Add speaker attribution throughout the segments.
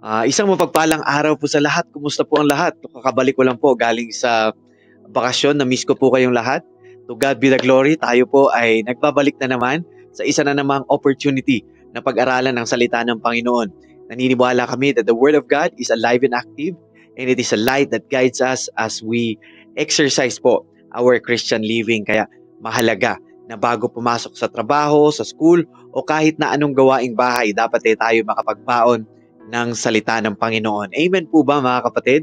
Speaker 1: Isang mapagpalang araw po sa lahat. Kumusta po ang lahat? Kakabalik ko lang po galing sa bakasyon. Na-miss ko po kayong lahat. To God be the glory. Tayo po ay nagbabalik na naman sa isa na namang opportunity na pag-aralan ng salita ng Panginoon. Naniniwala kami that the Word of God is alive and active, and it is a light that guides us as we exercise po our Christian living. Kaya mahalaga na bago pumasok sa trabaho, sa school, o kahit na anong gawaing bahay, dapat tayo makapagbaon ng salita ng Panginoon. Amen po ba mga kapatid?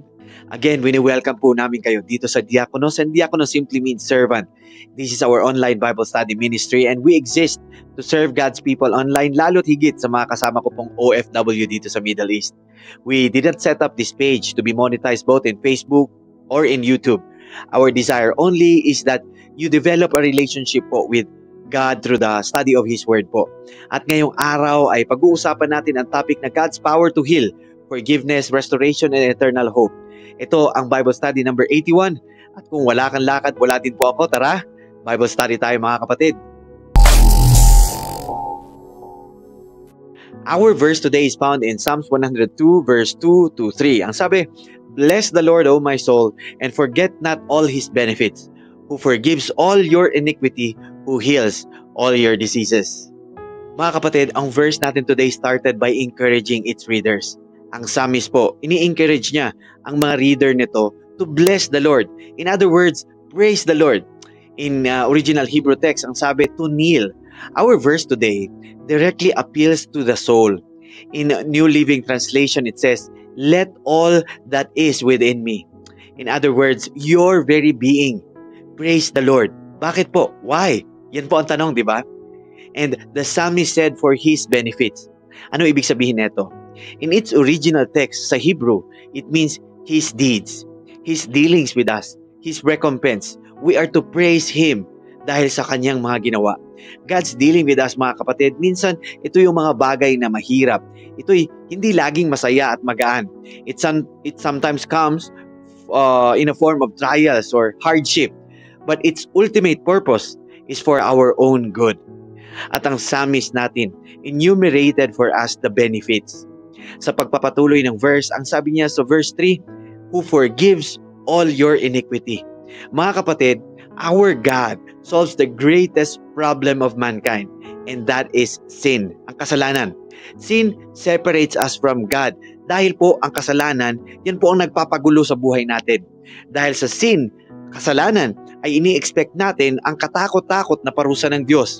Speaker 1: Again, wini-welcome po namin kayo dito sa Diakonos, and Diakonos simply means servant. This is our online Bible study ministry, and we exist to serve God's people online, lalo't higit sa mga kasama ko pong OFW dito sa Middle East. We didn't set up this page to be monetized both in Facebook or in YouTube. Our desire only is that you develop a relationship po with God through the study of His Word po. At ngayong araw ay pag-uusapan natin ang topic na God's power to heal, forgiveness, restoration, and eternal hope. Ito ang Bible study number 81. At kung wala kang lakad, wala din po ako. Tara, Bible study tayo mga kapatid. Our verse today is found in Psalms 102 verse 2 to 3. Ang sabi, "Bless the Lord, O my soul, and forget not all His benefits, who forgives all your iniquity, who heals all your diseases." Mga kapatid, ang verse natin today started by encouraging its readers. Ang psalmist po, ini-encourage niya ang mga reader nito to bless the Lord. In other words, praise the Lord. In original Hebrew text, ang sabi, to kneel. Our verse today directly appeals to the soul. In New Living Translation, it says, "Let all that is within me." In other words, your very being. Praise the Lord. Bakit po? Why? Yan po ang tanong, di ba? And the psalmist said for His benefits. Ano ibig sabihin nito? In its original text sa Hebrew, it means His deeds, His dealings with us, His recompense. We are to praise Him dahil sa Kanyang mga ginawa. God's dealing with us, mga kapatid, minsan ito yung mga bagay na mahirap. Ito'y hindi laging masaya at magaan. It sometimes comes in a form of trials or hardship. But its ultimate purpose is for our own good. At ang psalmist natin enumerated for us the benefits. Sa pagpapatuloy ng verse, ang sabi niya sa verse 3, "Who forgives all your iniquity." Mga kapatid, our God solves the greatest problem of mankind, and that is sin, ang kasalanan. Sin separates us from God. Dahil po ang kasalanan, yan po ang nagpapagulo sa buhay natin. Dahil sa sin, kasalanan, ay ini-expect natin ang katakot-takot na parusa ng Diyos.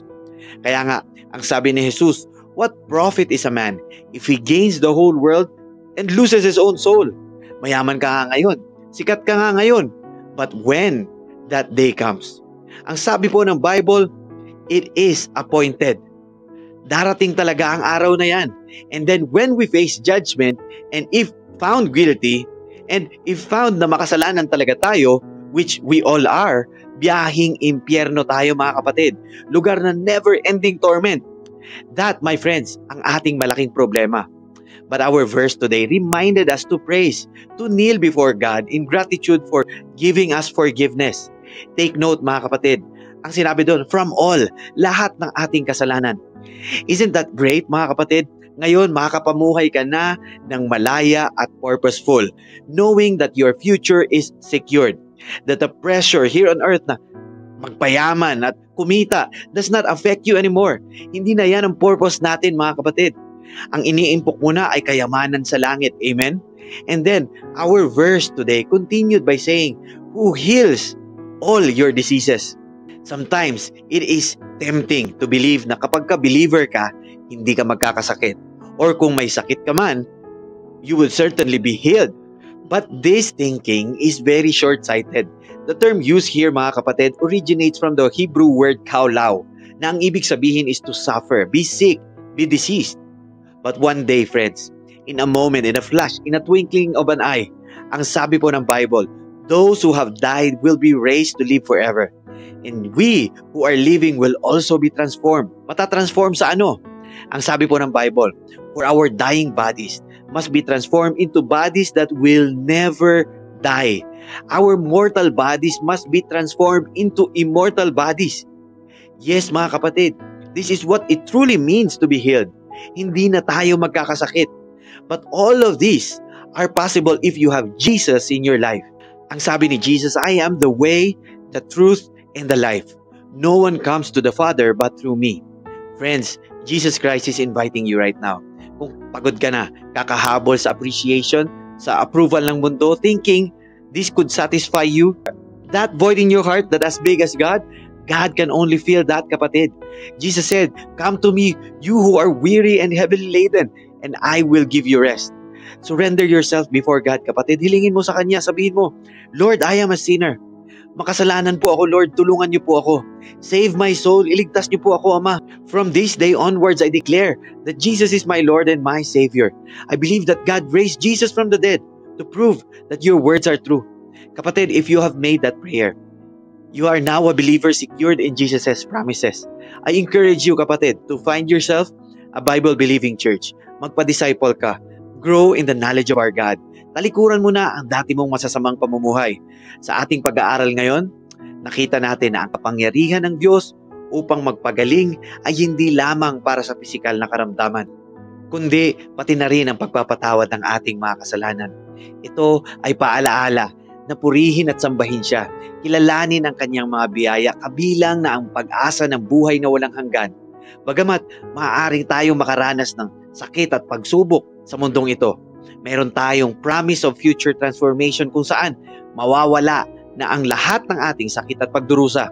Speaker 1: Kaya nga, ang sabi ni Jesus, "What profit is a man if he gains the whole world and loses his own soul?" Mayaman ka nga ngayon, sikat ka nga ngayon, but when that day comes, ang sabi po ng Bible, it is appointed. Darating talaga ang araw na yan. And then when we face judgment, and if found guilty, and if found na makasalanan talaga tayo, which we all are, biyahing impyerno tayo mga kapatid. Lugar na never-ending torment. That, my friends, ang ating malaking problema. But our verse today reminded us to praise, to kneel before God in gratitude for giving us forgiveness. Take note mga kapatid, ang sinabi doon, from all, lahat ng ating kasalanan. Isn't that great mga kapatid? Ngayon, makakapamuhay ka na ng malaya at purposeful, knowing that your future is secured. That the pressure here on earth na magpayaman at kumita does not affect you anymore. Hindi na yan ang purpose natin mga kapatid. Ang iniimpok mo na ay kayamanan sa langit. Amen? And then, our verse today continued by saying, "Who heals all your diseases." Sometimes, it is tempting to believe na kapag ka-believer ka, hindi ka magkakasakit. Or kung may sakit ka man, you will certainly be healed. But this thinking is very short-sighted. The term used here, mga kapatid, originates from the Hebrew word kaulau, na ang ibig sabihin is to suffer, be sick, be diseased. But one day, friends, in a moment, in a flash, in a twinkling of an eye, ang sabi po ng Bible, those who have died will be raised to live forever. And we who are living will also be transformed. Matatransform sa ano? Ang sabi po ng Bible, for our dying bodies must be transformed into bodies that will never die. Our mortal bodies must be transformed into immortal bodies. Yes, mga kapatid, this is what it truly means to be healed. Hindi na tayo magkakasakit. But all of these are possible if you have Jesus in your life. Ang sabi ni Jesus, I am the way, the truth, and the life. No one comes to the Father but through me. Friends, Jesus Christ is inviting you right now. Kung pagod ka na, kakahabol sa appreciation, sa approval ng mundo, thinking this could satisfy you, that void in your heart that as big as God can only fill that, kapatid. Jesus said, come to me, you who are weary and heavily laden, and I will give you rest. Surrender yourself before God, kapatid. Hilingin mo sa Kanya, sabihin mo, Lord, I am a sinner. Makasalanan po ako, Lord, tulungan niyo po ako. Save my soul, iligtas niyo po ako, Ama. From this day onwards, I declare that Jesus is my Lord and my Savior. I believe that God raised Jesus from the dead to prove that your words are true. Kapatid, if you have made that prayer, you are now a believer secured in Jesus' promises. I encourage you, kapatid, to find yourself a Bible-believing church. Magpa-disciple ka. Grow in the knowledge of our God. Talikuran mo na ang dati mong masasamang pamumuhay. Sa ating pag-aaral ngayon, nakita natin na ang kapangyarihan ng Diyos upang magpagaling ay hindi lamang para sa pisikal na karamdaman, kundi pati na rin ang pagpapatawad ng ating mga kasalanan. Ito ay paalaala na purihin at sambahin siya. Kilalanin ang kanyang mga biyaya, kabilang na ang pag-asa ng buhay na walang hanggan. Bagamat maaaring tayong makaranas ng sakit at pagsubok sa mundong ito, meron tayong promise of future transformation kung saan mawawala na ang lahat ng ating sakit at pagdurusa.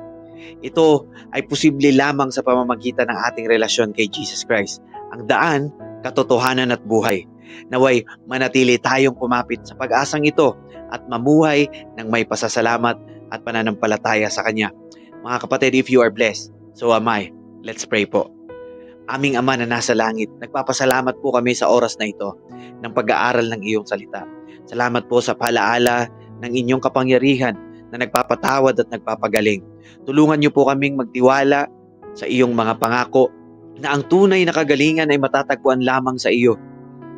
Speaker 1: Ito ay posible lamang sa pamamagitan ng ating relasyon kay Jesus Christ, ang daan, katotohanan at buhay. Naway manatili tayong kumapit sa pag-asang ito at mamuhay ng may pasasalamat at pananampalataya sa Kanya. Mga kapatid, if you are blessed, so am I. Let's pray po. Aming Ama na nasa langit, nagpapasalamat po kami sa oras na ito ng pag-aaral ng iyong salita. Salamat po sa palaala ng inyong kapangyarihan na nagpapatawad at nagpapagaling. Tulungan niyo po kaming magtiwala sa iyong mga pangako na ang tunay na kagalingan ay matatagpuan lamang sa iyo.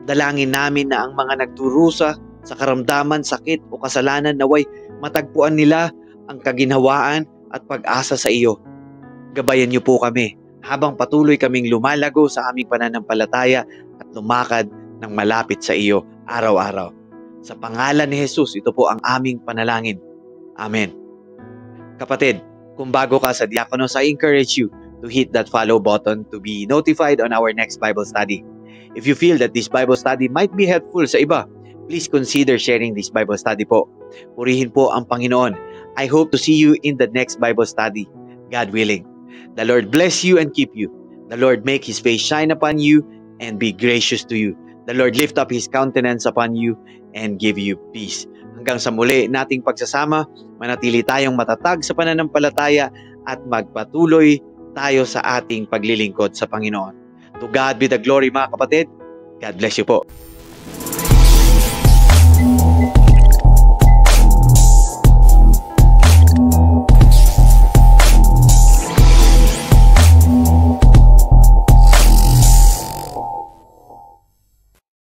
Speaker 1: Dalangin namin na ang mga nagdurusa sa karamdaman, sakit o kasalanan naway matagpuan nila ang kaginhawaan at pag-asa sa iyo. Gabayan niyo po kami habang patuloy kaming lumalago sa aming pananampalataya at lumakad ng malapit sa iyo araw-araw. Sa pangalan ni Jesus, ito po ang aming panalangin. Amen. Kapatid, kung bago ka sa Diakonos, I encourage you to hit that follow button to be notified on our next Bible study. If you feel that this Bible study might be helpful sa iba, please consider sharing this Bible study po. Purihin po ang Panginoon. I hope to see you in the next Bible study, God willing. The Lord bless you and keep you. The Lord make His face shine upon you and be gracious to you. The Lord lift up His countenance upon you and give you peace. Hanggang sa muli nating pagsasama, manatili tayong matatag sa pananampalataya at magpatuloy tayo sa ating paglilingkod sa Panginoon. To God be the glory, mga kapatid. God bless you po.